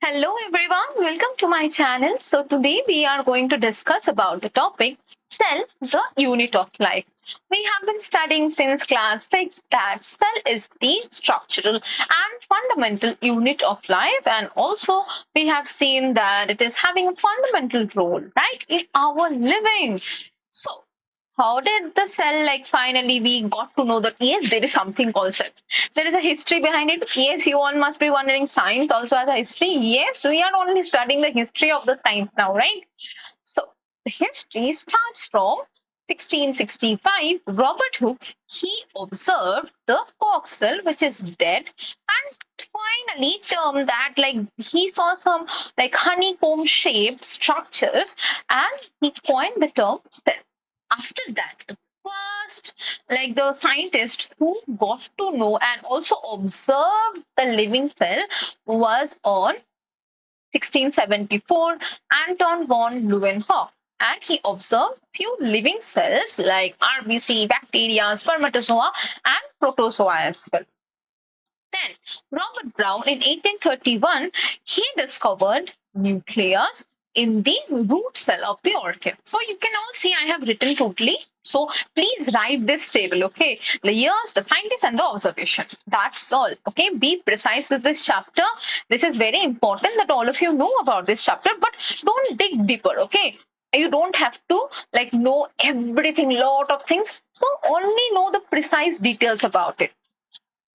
Hello everyone, welcome to my channel. So today we are going to discuss about the topic cell, the unit of life. We have been studying since class 6 that cell is the structural and fundamental unit of life, and also we have seen that it is having a fundamental role, right, in our living. So how did the cell, like, finally we got to know that yes, there is something called cell? There is a history behind it. Yes, you all must be wondering, science also has a history. Yes, we are only studying the history of the science now, right? So the history starts from 1665. Robert Hooke, he observed the cork cell which is dead, and finally termed that, like, he saw some like honeycomb shaped structures, and he coined the term cell. After that, the first, like, the scientist who got to know and also observed the living cell was on 1674, Anton von Leeuwenhoek, and he observed few living cells like RBC, bacteria, spermatozoa, and protozoa as well. Then Robert Brown in 1831, he discovered nucleus in the root cell of the orchid. So you can all see I have written totally. So please write this table, okay? The years, the scientist, and the observation. That's all, okay? Be precise with this chapter. This is very important that all of you know about this chapter, but don't dig deeper, okay? You don't have to like know everything, lot of things. So only know the precise details about it.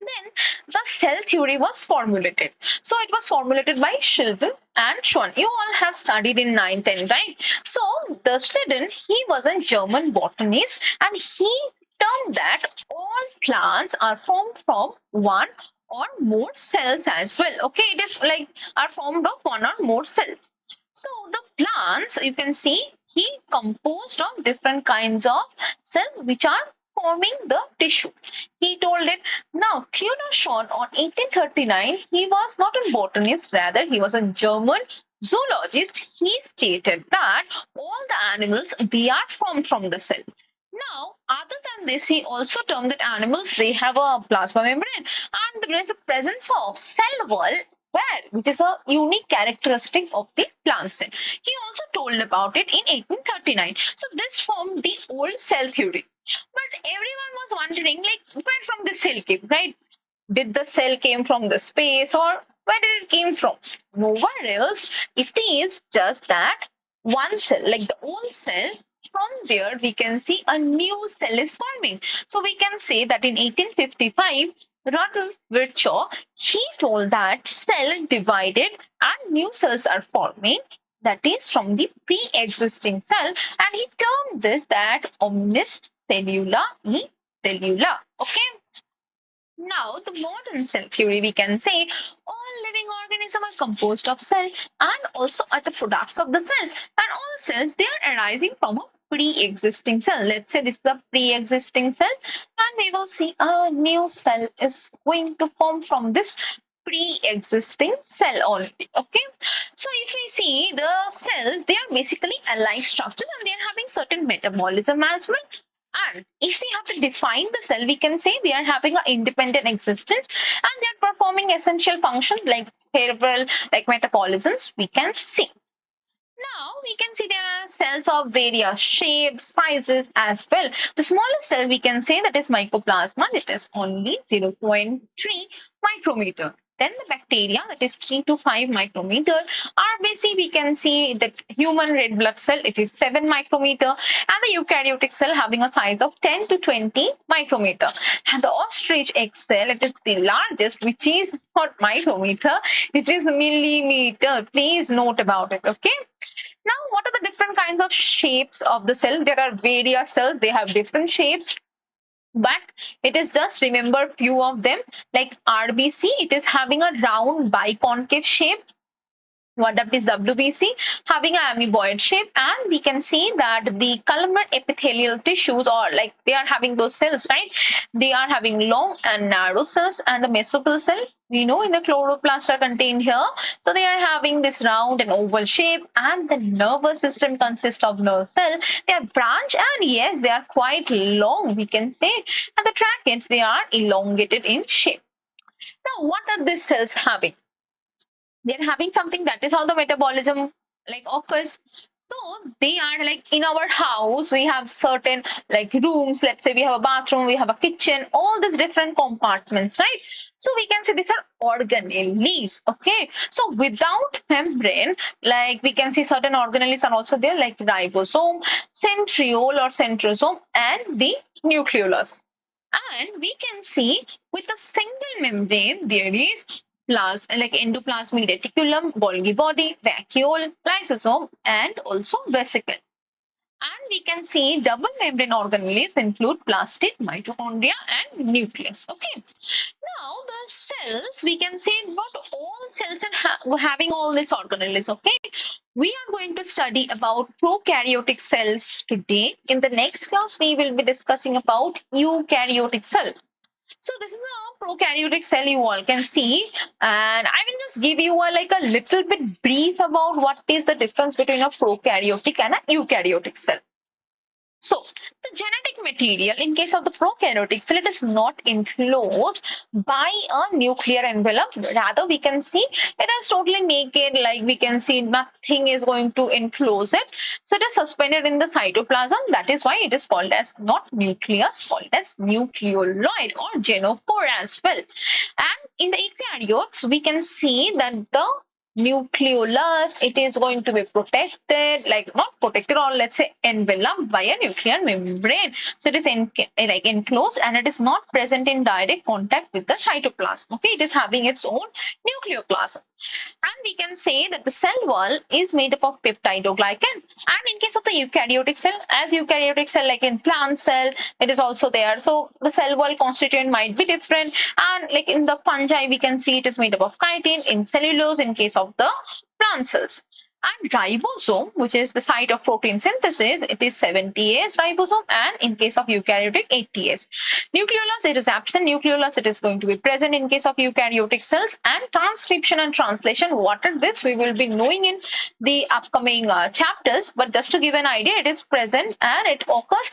Then the cell theory was formulated. So it was formulated by Schleiden and Schwann. You all have studied in 910, right? So the Schleiden, he was a German botanist, and he termed that all plants are formed from one or more cells as well. Okay, it is like are formed of one or more cells. So the plants, you can see, he composed of different kinds of cells which are forming the tissue. He told it. Now, Theodor Schwann on 1839, he was not a botanist, rather he was a German zoologist. He stated that all the animals, they are formed from the cell. Now, other than this, he also termed that animals, they have a plasma membrane, and there is a presence of cell wall where, which is a unique characteristic of the plant cell. He also told about it in 1839. So this formed the old cell theory. But everyone was wondering, like, where from the cell came, right? Did the cell came from the space, or where did it came from? Nowhere else. It is just that one cell, like the old cell, from there we can see a new cell is forming. So we can say that in 1855, Rudolf Virchow, he told that cell divided and new cells are forming, that is from the pre-existing cell, and he termed this that omnis cellula e cellula. Okay. Now, the modern cell theory, we can say all living organisms are composed of cell and also are the products of the cell. And all cells, they are arising from a pre-existing cell. Let's say this is a pre-existing cell, and we will see a new cell is going to form from this pre-existing cell already. Okay. So if we see the cells, they are basically alike structures, and they are having certain metabolism as well. And if we have to define the cell, we can say they are having an independent existence, and they are performing essential functions like several like metabolisms. We can see. Now we can see there are cells of various shapes, sizes as well. The smallest cell we can say that is mycoplasma. It is only 0.3 micrometer. Then the bacteria, that is 3 to 5 micrometer. RBC, we can see that human red blood cell, it is 7 micrometer, and the eukaryotic cell having a size of 10 to 20 micrometer. And the ostrich egg cell, it is the largest, which is not micrometer, it is millimeter. Please note about it. Okay. Now, what are the different kinds of shapes of the cell? There are various cells, they have different shapes, but it is just remember few of them. Like RBC, it is having a round biconcave shape. What that is WBC, having an amoeboid shape, and we can see that the columnar epithelial tissues, or like they are having those cells, right? They are having long and narrow cells, and the mesophyll cell, we know in the chloroplast are contained here. So they are having this round and oval shape, and the nervous system consists of nerve cell. They are branch, and yes, they are quite long, we can say, and the tracheids, they are elongated in shape. Now, what are these cells having? They're having something, that is how the metabolism like occurs. So they are like in our house we have certain like rooms, let's say we have a bathroom, we have a kitchen, all these different compartments, right? So we can say these are organelles. Okay, so without membrane, like we can see certain organelles are also there, like ribosome, centriole or centrosome, and the nucleolus. And we can see with a single membrane there is like endoplasmic reticulum, Golgi body, vacuole, lysosome, and also vesicle. And we can see double membrane organelles include plastid, mitochondria, and nucleus. Okay. Now the cells, we can say not all cells are having all these organelles. Okay. We are going to study about prokaryotic cells today. In the next class, we will be discussing about eukaryotic cell. So this is a prokaryotic cell you all can see, and I will just give you like a little bit brief about what is the difference between a prokaryotic and a eukaryotic cell. So, the genetic material in case of the prokaryotic cell, it is not enclosed by a nuclear envelope. Rather, we can see it is totally naked, like we can see nothing is going to enclose it. So, it is suspended in the cytoplasm. That is why it is called as not nucleus, called as nucleoloid or genophore as well. And in the eukaryotes, we can see that the nucleolus, it is going to be protected, like not protected, or let's say enveloped by a nuclear membrane. So it is like enclosed, and it is not present in direct contact with the cytoplasm. Okay, it is having its own nucleoplasm. And we can say that the cell wall is made up of peptidoglycan. And in case of the eukaryotic cell, as eukaryotic cell, like in plant cell, it is also there. So the cell wall constituent might be different. And like in the fungi, we can see it is made up of chitin. In cellulose, in case of the plant cells. And ribosome, which is the site of protein synthesis, it is 70S ribosome, and in case of eukaryotic, 80S. Nucleolus, it is absent. Nucleolus, it is going to be present in case of eukaryotic cells. And transcription and translation, what are this? We will be knowing in the upcoming chapters. But just to give an idea, it is present and it occurs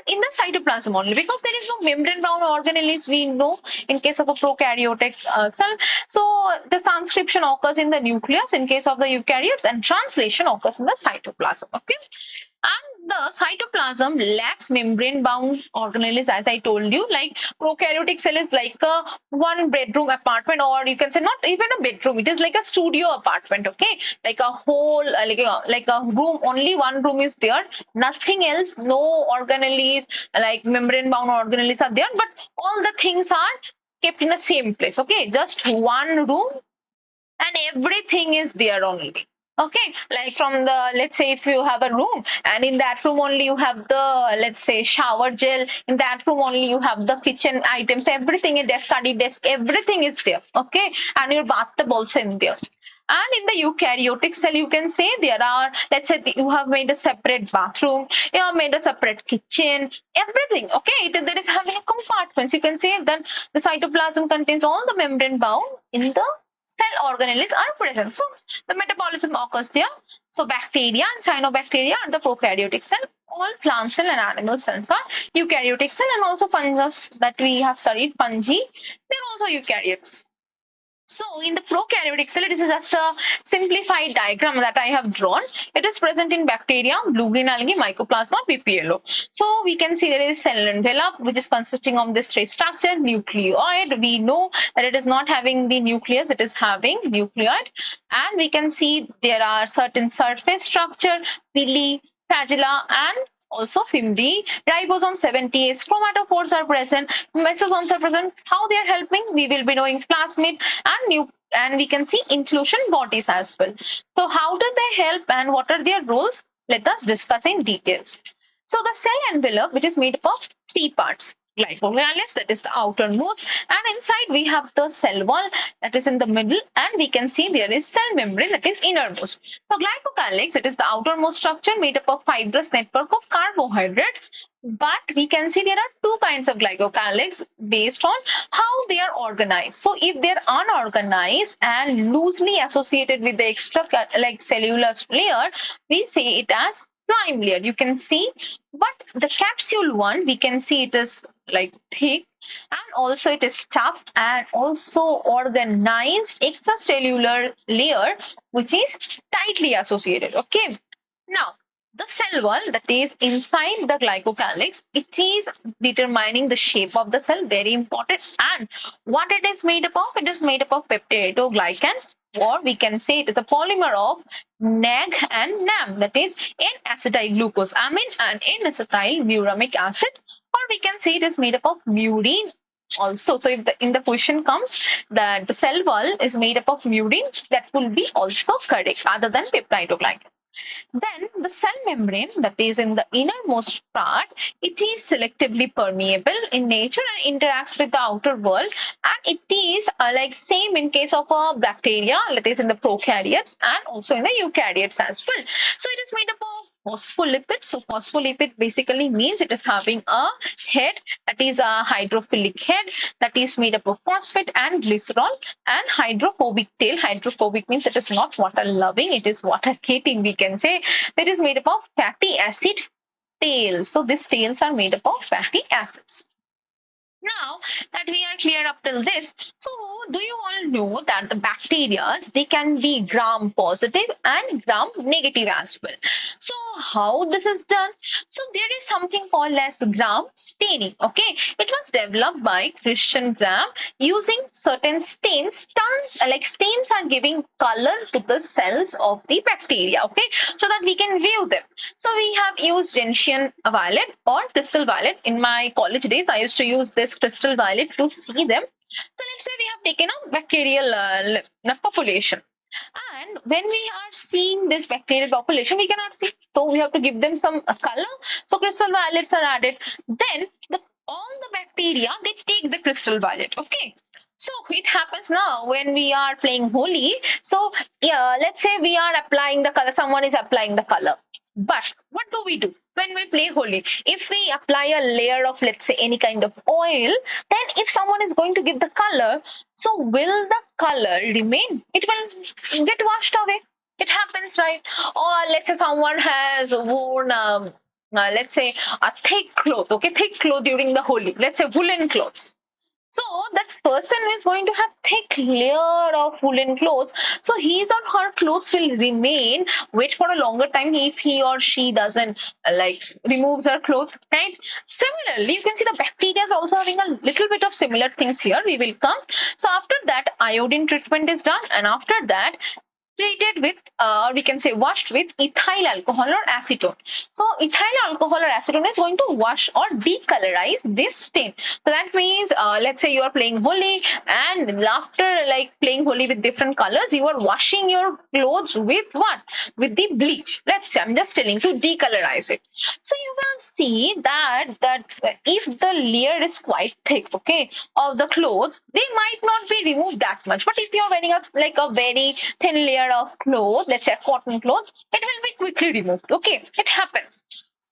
in the cytoplasm only, because there is no membrane bound organelles we know in case of a prokaryotic cell. So the transcription occurs in the nucleus in case of the eukaryotes, and translation occurs in the cytoplasm. Okay. And the cytoplasm lacks membrane bound organelles, as I told you. Like prokaryotic cell is like a one bedroom apartment, or you can say not even a bedroom, it is like a studio apartment. Okay, like a whole like a room, only one room is there, nothing else, no organelles like membrane bound organelles are there, but all the things are kept in the same place. Okay, just one room and everything is there only. Okay, like from the, let's say if you have a room and in that room only you have the, let's say, shower gel, in that room only you have the kitchen items, everything, a desk, study desk, everything is there. Okay, and your bathtub also in there. And in the eukaryotic cell, you can say there are, let's say you have made a separate bathroom, you have made a separate kitchen, everything. Okay, there is having compartments. You can say that the cytoplasm contains all the membrane bound in the cell organelles are present. So the metabolism occurs there. So bacteria and cyanobacteria are the prokaryotic cell. All plant cell and animal cells are eukaryotic cell, and also fungus that we have studied, fungi, they're also eukaryotes. So in the prokaryotic cell, it is just a simplified diagram that I have drawn. It is present in bacteria, blue-green algae, mycoplasma, PPLO. So we can see there is cell envelope, which is consisting of this three structure, nucleoid. We know that it is not having the nucleus, it is having nucleoid. And we can see there are certain surface structure, villi, flagella, and also fimbriae, ribosome 70S, chromatophores are present, mesosomes are present. How they are helping? We will be knowing plasmid and we can see inclusion bodies as well. So how do they help and what are their roles? Let us discuss in details. So the cell envelope, which is made up of three parts. Glycocalyx, that is the outermost, and inside we have the cell wall, that is in the middle, and we can see there is cell membrane, that is innermost. So glycocalyx, it is the outermost structure made up of fibrous network of carbohydrates. But we can see there are two kinds of glycocalyx based on how they are organized. So if they're unorganized and loosely associated with the extra like cellular layer, we say it as slime layer, you can see. But the capsule one, we can see it is like thick, and also it is tough and also organized extracellular layer which is tightly associated. Okay, now the cell wall that is inside the glycocalyx, it is determining the shape of the cell, very important. And what it is made up of, it is made up of peptidoglycan, or we can say it is a polymer of NAG and NAM, that is N-acetylglucosamine and N-acetylmuramic acid, or we can say it is made up of murine also. So if in the question comes that the cell wall is made up of murine, that will be also correct other than peptidoglycan. Then the cell membrane that is in the innermost part, it is selectively permeable in nature and interacts with the outer world, and it is like same in case of a bacteria, that is in the prokaryotes and also in the eukaryotes as well. So it is made up of phospholipids. So phospholipid basically means it is having a head that is a hydrophilic head that is made up of phosphate and glycerol, and hydrophobic tail. Hydrophobic means it is not water loving, it is water hating, we can say. That is made up of fatty acid tails. So these tails are made up of fatty acids. Now that we are clear up till this, so do you all know that the bacteria, they can be gram positive and gram negative as well. So how this is done? So there is something called as gram staining. Okay, it was developed by Christian Gram using certain stains. Stains are giving color to the cells of the bacteria. Okay, so that we can view them. So we have used gentian violet or crystal violet. In my college days, I used to use this crystal violet to see them. So let's say we have taken a bacterial population, and when we are seeing this bacterial population, we cannot see, so we have to give them some color. So crystal violets are added. Then all the bacteria, they take the crystal violet. Okay, so it happens now when we are playing Holi. So yeah, let's say we are applying the color, someone is applying the color. But what do we do when we play Holi? If we apply a layer of, let's say, any kind of oil, then if someone is going to give the color, so will the color remain? It will get washed away. It happens, right? Or let's say someone has worn let's say a thick cloth, okay, thick cloth during the Holi, let's say woolen clothes. So that person is going to have thick layer of woolen clothes. So his or her clothes will remain wet for a longer time if he or she doesn't removes her clothes, right? Similarly, you can see the bacteria is also having a little bit of similar things here. We will come. So after that, iodine treatment is done, and after that, treated with we can say washed with ethyl alcohol or acetone. So ethyl alcohol or acetone is going to wash or decolorize this stain. So that means let's say you are playing Holi, and after playing Holi with different colors, you are washing your clothes with what? With the bleach. Let's say I'm just telling to decolorize it. So you can see that if the layer is quite thick, okay, of the clothes, they might not be removed that much. But if you're wearing a very thin layer of cloth, let's say a cotton cloth, it will be quickly removed. Okay, it happens.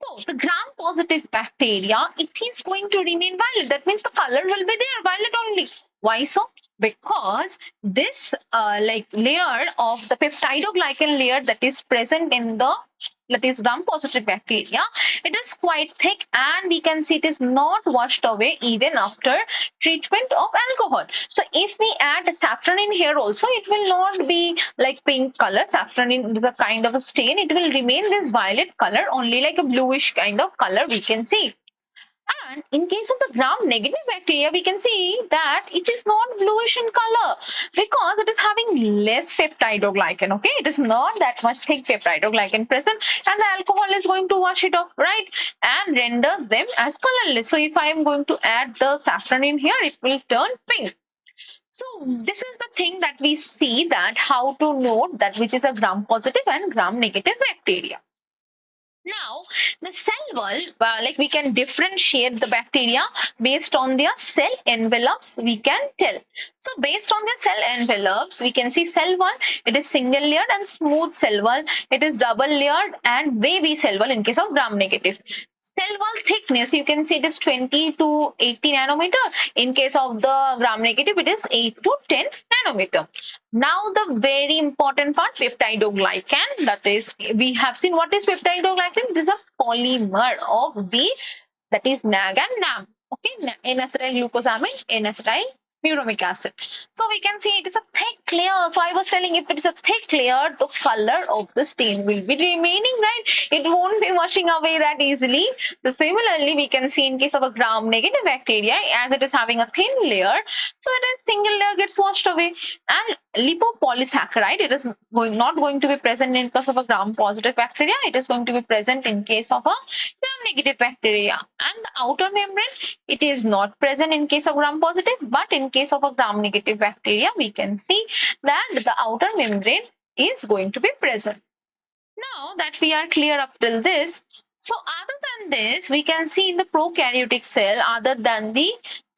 So the gram positive bacteria, it is going to remain violet. That means the color will be there, violet only. Why so? Because this layer of the peptidoglycan layer that is present in the, that is gram positive bacteria, it is quite thick, and we can see it is not washed away even after treatment of alcohol. So if we add saffron in here also, it will not be like pink color. Saffron is a kind of a stain. It will remain this violet color, only like a bluish kind of color we can see. And in case of the gram negative bacteria, we can see that it is not bluish in color because it is having less peptidoglycan. Okay, it is not that much thick peptidoglycan present, and the alcohol is going to wash it off, right, and renders them as colorless. So if I am going to add the saffron in here, it will turn pink. So this is the thing that we see, that how to note that which is a gram positive and gram negative bacteria. Now, the cell wall, we can differentiate the bacteria based on their cell envelopes, we can tell. So, based on their cell envelopes, we can see cell wall, it is single layered and smooth cell wall, it is double layered and wavy cell wall in case of gram negative. cell wall thickness, you can see it is 20 to 80 nanometer. In case of the gram negative, it is 8 to 10 nanometer. Now the very important part, peptidoglycan, that is, we have seen what is peptidoglycan. It is a polymer of the, that is NAG and NAM. Okay, N-acetyl glucosamine, N-acetyl uramic acid. So we can see it is a thick layer. So I was telling, if it is a thick layer, the color of the stain will be remaining, right? It won't be washing away that easily. So similarly, we can see in case of a gram negative bacteria, as it is having a thin layer, so it is single layer gets washed away. And lipopolysaccharide, it is not going to be present in case of a gram positive bacteria. It is going to be present in case of a gram negative bacteria. And the outer membrane, it is not present in case of gram positive, but in case of a gram negative bacteria, we can see that the outer membrane is going to be present. Now that we are clear up till this, so other than this, we can see in the prokaryotic cell, other than the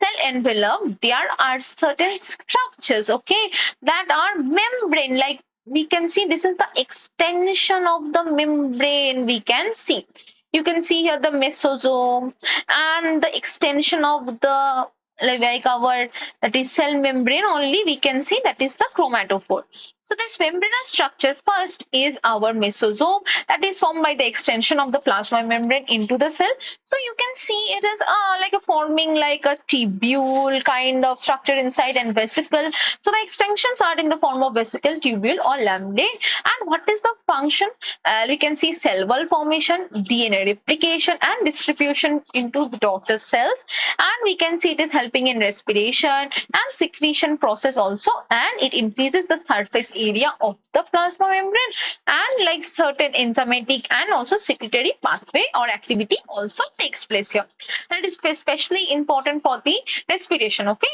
cell envelope, there are certain structures, okay, that are membrane. Like we can see, this is the extension of the membrane. We can see. You can see here the mesosome and the extension of the, like our, that is cell membrane only, we can see that is the chromatophore. So this membranous structure first is our mesosome, that is formed by the extension of the plasma membrane into the cell. So you can see it is like a forming like a tubule kind of structure inside and vesicle. So the extensions are in the form of vesicle, tubule or lamellae. And what is the function? We can see cell wall formation, DNA replication and distribution into the daughter cells. And we can see it is helping in respiration and secretion process also, and it increases the surface area of the plasma membrane, and like certain enzymatic and also secretory pathway or activity also takes place here. That is especially important for the respiration. Okay,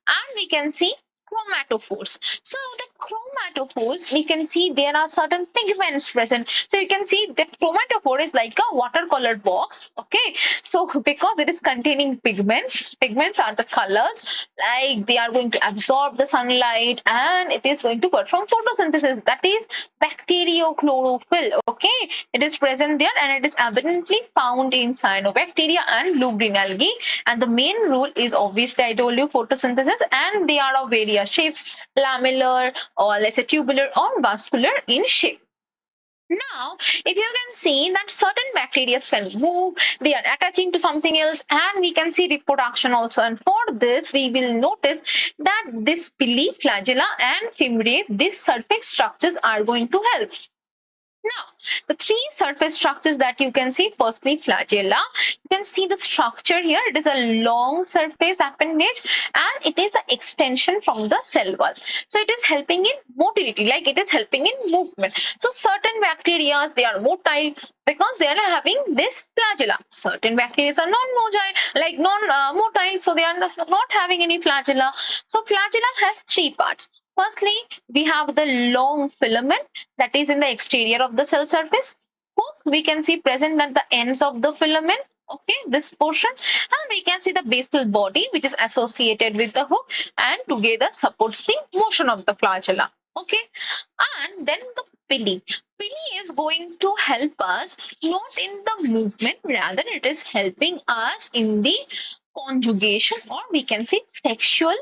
and we can see chromatophores. So the chromatophores, we can see there are certain pigments present. So you can see that chromatophore is like a watercolored box. Okay, so because it is containing pigments, pigments are the colors, like they are going to absorb the sunlight and it is going to perform photosynthesis. That is bacteriochlorophyll. Okay, it is present there and it is abundantly found in cyanobacteria and blue-green algae. And the main role is obviously, I told you, photosynthesis, and they are of various shapes, lamellar or let's say tubular or vascular in shape. Now, if you can see that certain bacteria can move, they are attaching to something else, and we can see reproduction also. And for this, we will notice that this pili, flagella, and fimbriae, these surface structures are going to help. Now, the three surface structures that you can see, firstly flagella, you can see the structure here. It is a long surface appendage and it is an extension from the cell wall. So it is helping in motility, like it is helping in movement. So certain bacteria, they are motile because they are having this flagella. Certain bacteria are non-motile, like non-motile, so they are not having any flagella. So flagella has three parts. Firstly, we have the long filament that is in the exterior of the cell surface. Hook we can see present at the ends of the filament. Okay, this portion, and we can see the basal body which is associated with the hook and together supports the motion of the flagella. Okay, and then the pili. Pili is going to help us not in the movement, rather it is helping us in the conjugation, or we can say sexual,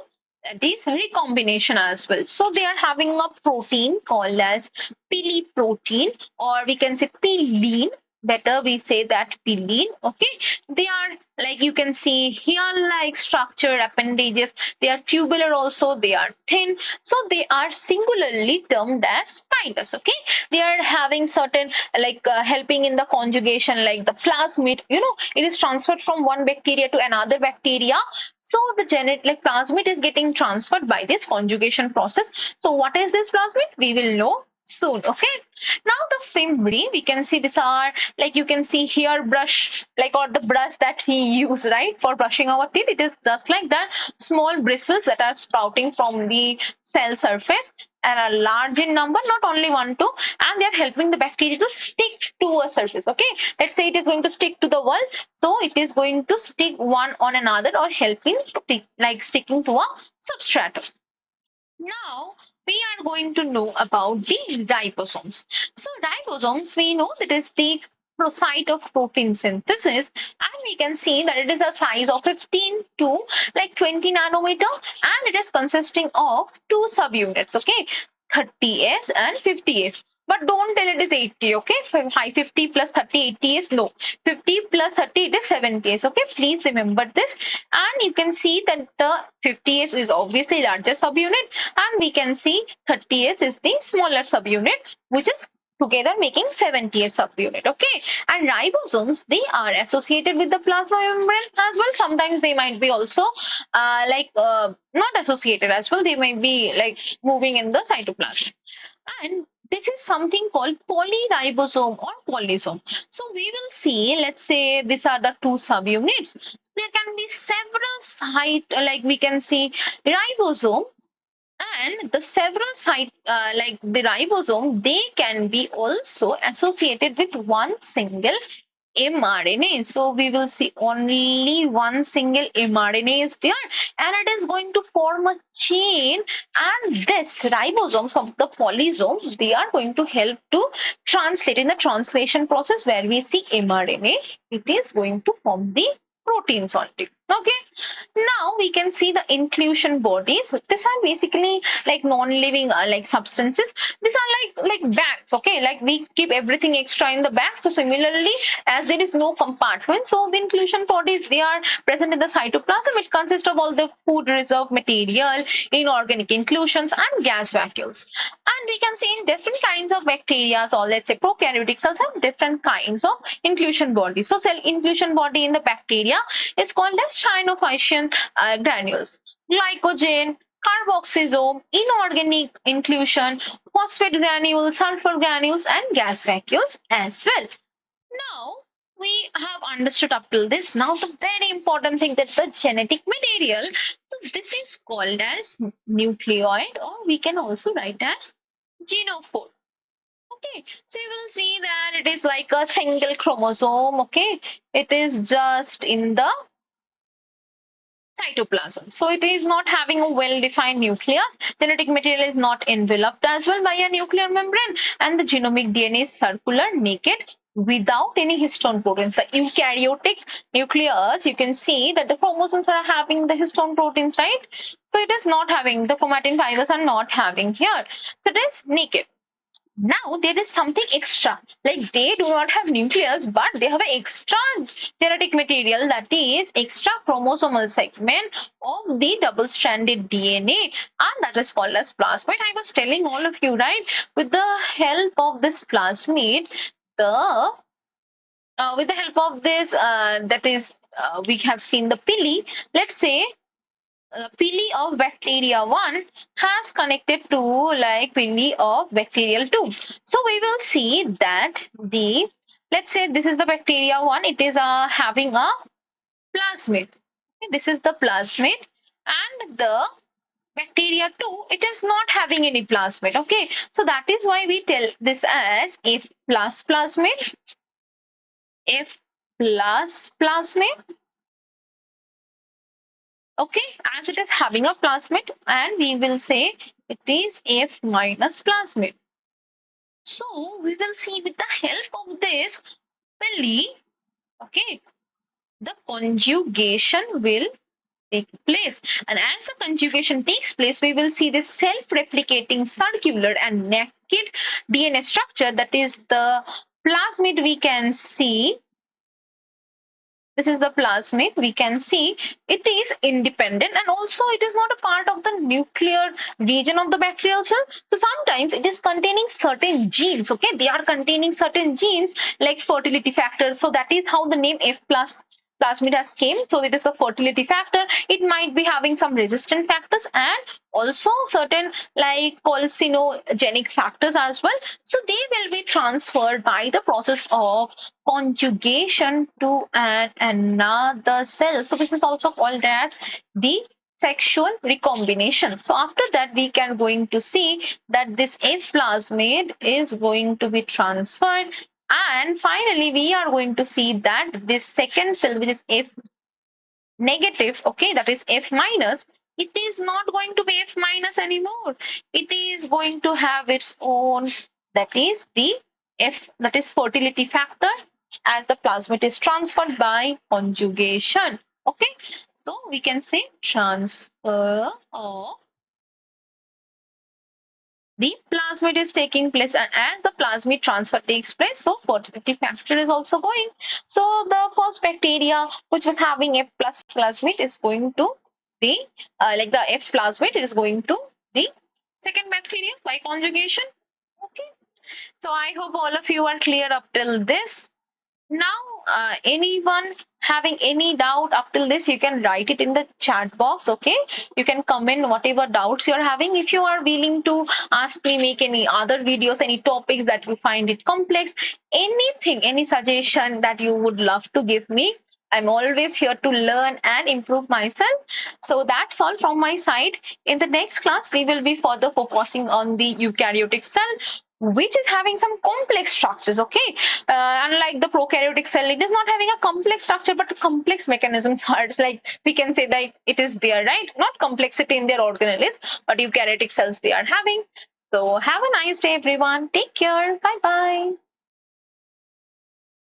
that is recombination as well. So they are having a protein called as pili protein, or we can say piline. Better we say that piline. Okay, they are like you can see here like structure appendages. They are tubular also. They are thin. So they are singularly termed as spinous. Okay, they are having certain like helping in the conjugation, like the plasmid. You know, it is transferred from one bacteria to another bacteria. So the like plasmid is getting transferred by this conjugation process. So what is this plasmid? We will know soon. Okay, now the fimbriae, we can see these are like you can see here brush, like or the brush that we use right for brushing our teeth. It is just like that, small bristles that are sprouting from the cell surface and are large in number, not only one two, and they are helping the bacteria to stick to a surface. Okay, let's say it is going to stick to the wall, so it is going to stick one on another or helping like sticking to a substratum. Now we are going to know about the ribosomes. So ribosomes, we know that is the site of protein synthesis, and we can see that it is a size of 15 to like 20 nanometer, and it is consisting of two subunits, okay, 30s and 50s. But don't tell it is 80, okay? High 50 plus 30, 80 is no. 50 plus 30, it is 70s, okay? Please remember this. And you can see that the 50s is obviously larger subunit, and we can see 30s is the smaller subunit, which is together making 70s subunit, okay? And ribosomes, they are associated with the plasma membrane as well. Sometimes they might be also not associated as well. They might be like moving in the cytoplasm. And this is something called polyribosome or polysome. So we will see, let's say these are the two subunits. There can be several site, like we can see ribosome, and the several site like the ribosome, they can be also associated with one single mRNA. So we will see only one single mRNA is there, and it is going to form a chain, and this ribosomes of the polysomes, they are going to help to translate in the translation process where we see mRNA, it is going to form the proteins only. Okay, now we can see the inclusion bodies. These are basically like non-living like substances. These are like bags, okay, like we keep everything extra in the bag. So similarly, as there is no compartment, so the inclusion bodies, they are present in the cytoplasm. It consists of all the food reserve material, inorganic inclusions, and gas vacuoles. And we can see in different kinds of bacteria, or let's say prokaryotic cells, have different kinds of inclusion bodies. So cell inclusion body in the bacteria is called as cyanophysian granules, glycogen, carboxysome, inorganic inclusion, phosphate granules, sulfur granules, and gas vacuoles as well. Now we have understood up till this. Now the very important thing, that the genetic material. So this is called as nucleoid, or we can also write as genophore. Okay, so you will see that it is like a single chromosome. Okay, it is just in the cytoplasm. So it is not having a well-defined nucleus. Genetic material is not enveloped as well by a nuclear membrane, and the genomic DNA is circular, naked, without any histone proteins. The eukaryotic nucleus, you can see that the chromosomes are having the histone proteins, right? So it is not having, the chromatin fibers are not having here. So it is naked. Now there is something extra, like they do not have nucleus, but they have an extra genetic material, that is extra chromosomal segment of the double-stranded DNA, and that is called as plasmid. I was telling all of you, right, with the help of this plasmid, the with the help of this that is we have seen the pili. Let's say pili of bacteria 1 has connected to like pili of bacterial 2. So we will see that the, let's say this is the bacteria 1, it is having a plasmid. Okay, this is the plasmid, and the bacteria 2, it is not having any plasmid. Okay, so that is why we tell this as F plus plasmid, F plus plasmid. Okay, as it is having a plasmid, and we will say it is F minus plasmid. So we will see with the help of this pili, okay, the conjugation will take place. And as the conjugation takes place, we will see this self-replicating circular and naked DNA structure, that is the plasmid. We can see this is the plasmid. We can see it is independent, and also it is not a part of the nuclear region of the bacterial cell. So sometimes it is containing certain genes. Okay, they are containing certain genes like fertility factors. So that is how the name F plus plasmid has came. So it is the fertility factor. It might be having some resistant factors, and also certain like carcinogenic factors as well. So they will be transferred by the process of conjugation to another cell. So this is also called as the sexual recombination. So after that, we can going to see that this F plasmid is going to be transferred, and finally we are going to see that this second cell, which is F negative, okay, that is F minus, it is not going to be F minus anymore. It is going to have its own, that is the F, that is fertility factor as the plasmid is transferred by conjugation. Okay, so we can say transfer of the plasmid is taking place, and as the plasmid transfer takes place, so fertility factor is also going. So the first bacteria which was having F plus plasmid is going to the like the F plasmid, it is going to the second bacteria by conjugation. Okay, so I hope all of you are clear up till this. Now, anyone having any doubt up till this, you can write it in the chat box. Okay, you can comment whatever doubts you're having. If you are willing to ask me, make any other videos, any topics that you find it complex, anything, any suggestion that you would love to give me, I'm always here to learn and improve myself. So that's all from my side. In the next class, we will be further focusing on the eukaryotic cell, which is having some complex structures. Okay, unlike the prokaryotic cell, it is not having a complex structure but complex mechanisms. It's like we can say that it is there, right? Not complexity in their organelles, but eukaryotic cells they are having. So have a nice day, everyone. Take care. Bye bye.